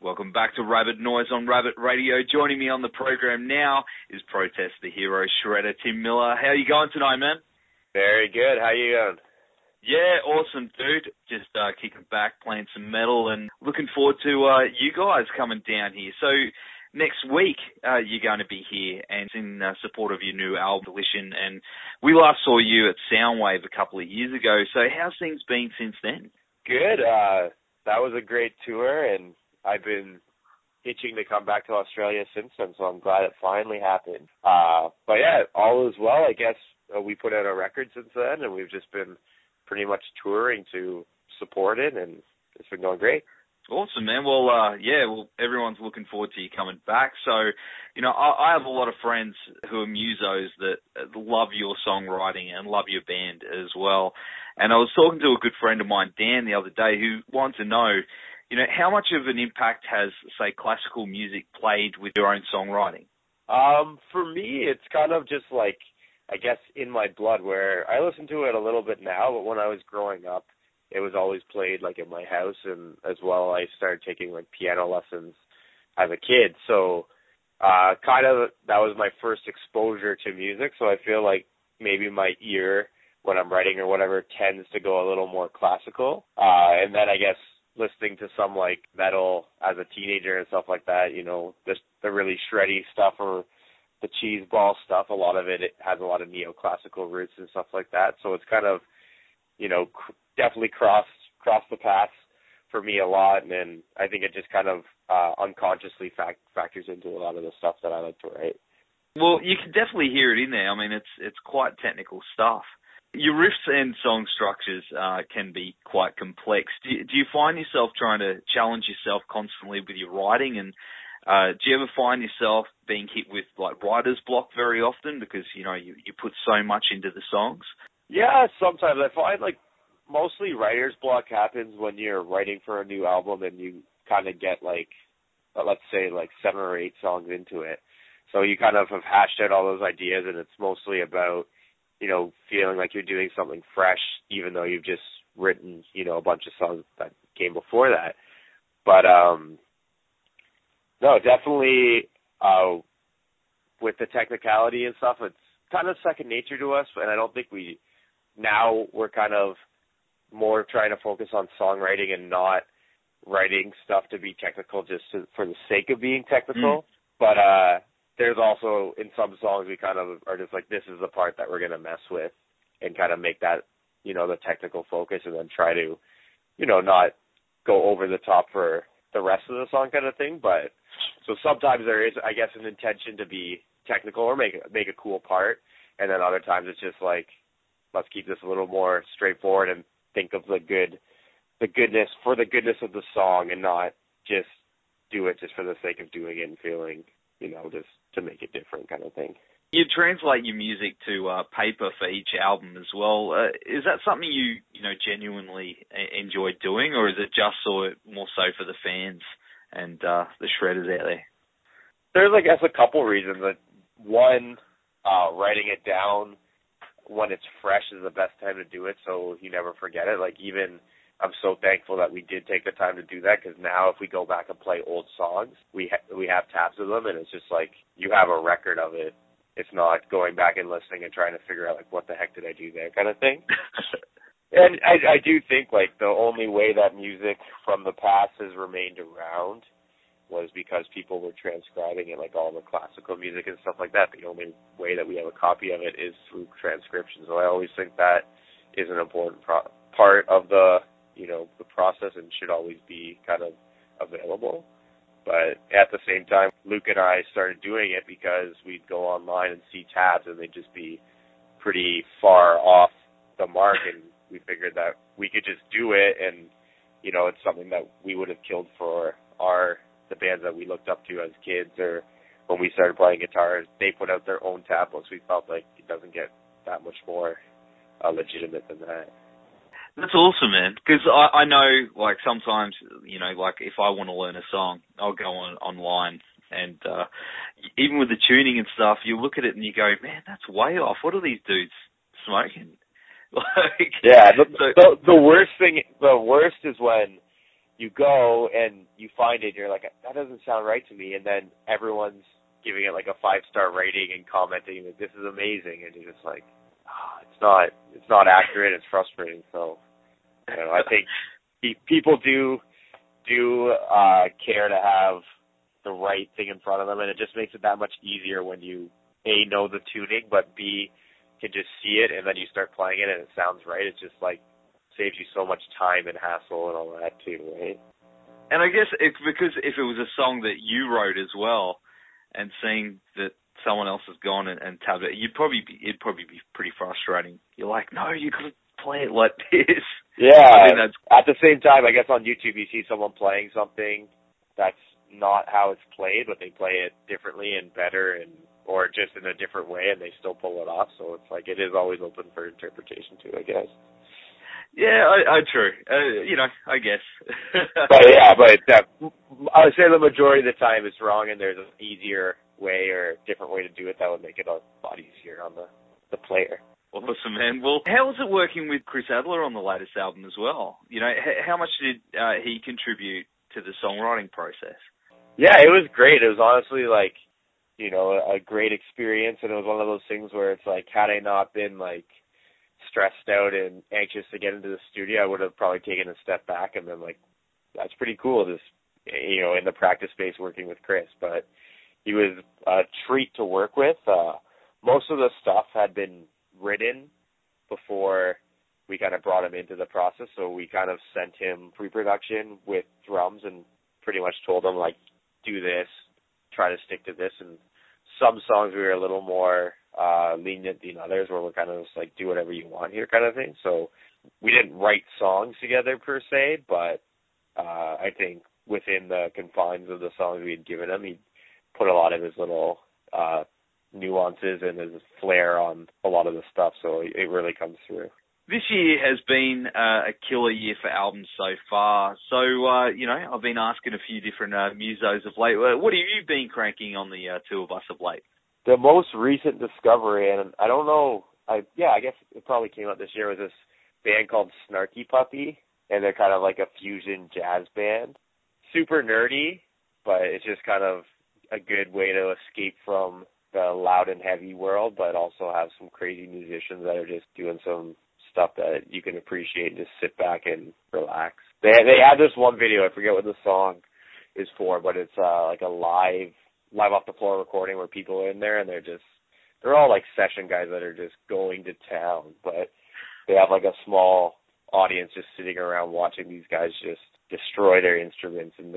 Welcome back to Rabid Noise on Rabid Radio. Joining me on the program now is Protest the Hero shredder Tim Millar. How are you going tonight, man? Very good. How you going? Yeah, awesome, dude. Just kicking back, playing some metal, and looking forward to you guys coming down here. So next week, you're going to be here, and it's in support of your new album, Volition. And we last saw you at Soundwave a couple of years ago. So how's things been since then? Good. That was a great tour, and I've been itching to come back to Australia since then, so I'm glad it finally happened. But yeah, all is well. I guess we put out a record since then, and we've just been pretty much touring to support it, and it's been going great. Awesome, man. Well, everyone's looking forward to you coming back. So, I have a lot of friends who are musos that love your songwriting and love your band as well. And I was talking to a good friend of mine, Dan, the other day, who wanted to know, how much of an impact has, say, classical music played with your own songwriting? For me, it's kind of just like, I guess, in my blood, where I listen to it a little bit now, but when I was growing up, it was always played like in my house, and as well I started taking like piano lessons as a kid. So kind of that was my first exposure to music. So I feel like maybe my ear when I'm writing or whatever tends to go a little more classical. And then I guess listening to some like metal as a teenager and stuff like that, the really shreddy stuff or the cheese ball stuff, a lot of it has a lot of neoclassical roots and stuff like that. So it's kind of, definitely crossed the paths for me a lot, and I think it just kind of unconsciously factors into a lot of the stuff that I like to write. Well, you can definitely hear it in there. I mean, it's quite technical stuff. Your riffs and song structures can be quite complex. Do you find yourself trying to challenge yourself constantly with your writing, and do you ever find yourself being hit with like writer's block very often because, you put so much into the songs? Yeah, sometimes I find like mostly writer's block happens when you're writing for a new album and you kind of get like, let's say like 7 or 8 songs into it. So you kind of have hashed out all those ideas, and it's mostly about, feeling like you're doing something fresh, even though you've just written, a bunch of songs that came before that. But, no, definitely, with the technicality and stuff, it's kind of second nature to us, and I don't think we're kind of more trying to focus on songwriting and not writing stuff to be technical just for the sake of being technical. But there's also, in some songs, we kind of are just like, this is the part that we're going to mess with and kind of make that, the technical focus, and then try to, not go over the top for the rest of the song kind of thing. But so sometimes there is, I guess, an intention to be technical or make a cool part, and then other times it's just like, let's keep this a little more straightforward and think of the goodness of the song, and not just do it just for the sake of doing it and feeling, just to make it different kind of thing. You translate your music to paper for each album as well. Is that something you genuinely enjoy doing, or is it just more so for the fans and the shredders out there? There's, I guess, a couple reasons. One, writing it down when it's fresh is the best time to do it, so you never forget it. Like, even I'm so thankful that we did take the time to do that, because now if we go back and play old songs, we have tabs of them, and it's just like you have a record of it. It's not going back and listening and trying to figure out, like, what the heck did I do there kind of thing. And I do think, like, the only way that music from the past has remained around was because people were transcribing it, like all the classical music and stuff like that. The only way that we have a copy of it is through transcription. So I always think that is an important part of the process, and should always be kind of available. But at the same time, Luke and I started doing it because we'd go online and see tabs, and they'd just be pretty far off the mark, and we figured that we could just do it, and, it's something that we would have killed for the bands that we looked up to as kids, or when we started playing guitar, they put out their own tab books. We felt like it doesn't get that much more legitimate than that. That's awesome, man, because I know, like, sometimes, like, if I want to learn a song, I'll go online, and even with the tuning and stuff, you look at it and you go, man, that's way off. What are these dudes smoking? The worst is when you go and you find it, and you're like, that doesn't sound right to me, and then everyone's giving it like a 5-star rating and commenting like, this is amazing, and you're just like, it's not accurate. It's frustrating. So, I think people do care to have the right thing in front of them, and it just makes it that much easier when you A, know the tuning, but B, can just see it, and then you start playing it and it sounds right. It's just like saves you so much time and hassle and all that too, right? And I guess because if it was a song that you wrote as well, and seeing that someone else has gone and tabbed it, it'd probably be pretty frustrating. You're like, no, you got to play it like this. Yeah. I mean, at the same time, I guess on YouTube you see someone playing something that's not how it's played, but they play it differently and better, or just in a different way, and they still pull it off. So it's like it is always open for interpretation too, I guess. Yeah, true. I guess. but I would say the majority of the time it's wrong, and there's an easier way or a different way to do it that would make it a lot easier on the player. Awesome, man. Well, how was it working with Chris Adler on the latest album as well? How much did he contribute to the songwriting process? Yeah, it was great. It was honestly like, a great experience, and it was one of those things where it's like, had I not been like stressed out and anxious to get into the studio, I would have probably taken a step back and been like, that's pretty cool, just, in the practice space working with Chris. But he was a treat to work with. Most of the stuff had been written before we kind of brought him into the process, so we kind of sent him pre-production with drums and pretty much told him, like, do this, try to stick to this. And some songs we were a little more lenient than others, where we're kind of just like, do whatever you want here kind of thing. So we didn't write songs together per se, but I think within the confines of the songs we had given him, he put a lot of his little nuances and his flair on a lot of the stuff, so it really comes through. This year has been a killer year for albums so far. So, I've been asking a few different musos of late. What have you been cranking on the two of us of late? The most recent discovery, and I don't know, I guess it probably came out this year, was this band called Snarky Puppy, and they're kind of like a fusion jazz band. Super nerdy, but it's just kind of a good way to escape from the loud and heavy world, but also have some crazy musicians that are just doing some stuff that you can appreciate and just sit back and relax. They had this one video, I forget what the song is for, but it's like a live off the floor recording where people are in there, and they're all like session guys that are just going to town, but they have like a small audience just sitting around watching these guys just destroy their instruments, and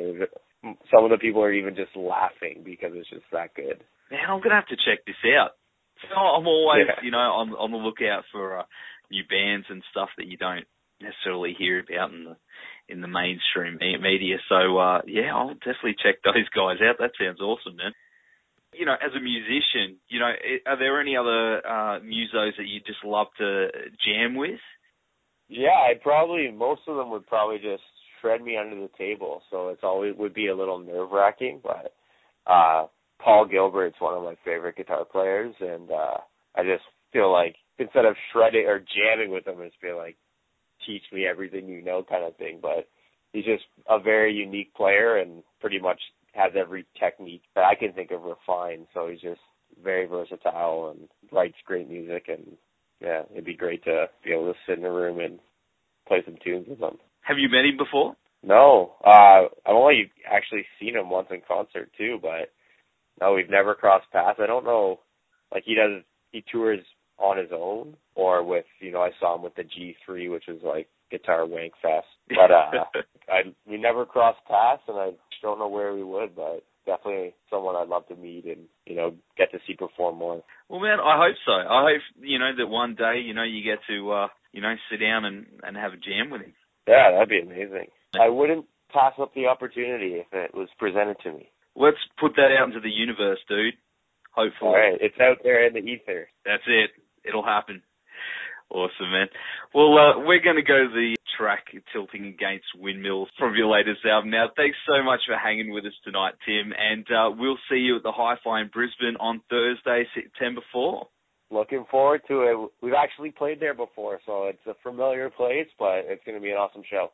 some of the people are even just laughing because it's just that good. Man, I'm gonna have to check this out. So I'm always, on the lookout for new bands and stuff that you don't necessarily hear about in the mainstream media. So I'll definitely check those guys out. That sounds awesome, man. As a musician, are there any other musos that you just love to jam with? Yeah, most of them would probably just shred me under the table, so it's always would be a little nerve-wracking, but Paul Gilbert's one of my favorite guitar players, and I just feel like instead of shredding or jamming with him, it's feel like teach me everything you know kind of thing, but he's just a very unique player and pretty much has every technique that I can think of refined, so he's just very versatile and writes great music, and yeah, it'd be great to be able to sit in a room and play some tunes with him. Have you met him before? No. I've only actually seen him once in concert too, but no, we've never crossed paths. I don't know, like he tours on his own or with, I saw him with the G3, which is like Guitar Wank Fest, but we never crossed paths, and I don't know where we would, but definitely someone I'd love to meet and, get to see perform more. Well, man, I hope so. I hope, that one day, you get to, sit down and have a jam with him. Yeah, that'd be amazing. I wouldn't pass up the opportunity if it was presented to me. Let's put that out into the universe, dude. Hopefully. All right, it's out there in the ether. That's it. It'll happen. Awesome, man. Well, we're going to go to the track Tilting Against Windmills from your latest album. Now, thanks so much for hanging with us tonight, Tim, and we'll see you at the Hi-Fi in Brisbane on Thursday, September 4. Looking forward to it. We've actually played there before, so it's a familiar place, but it's going to be an awesome show.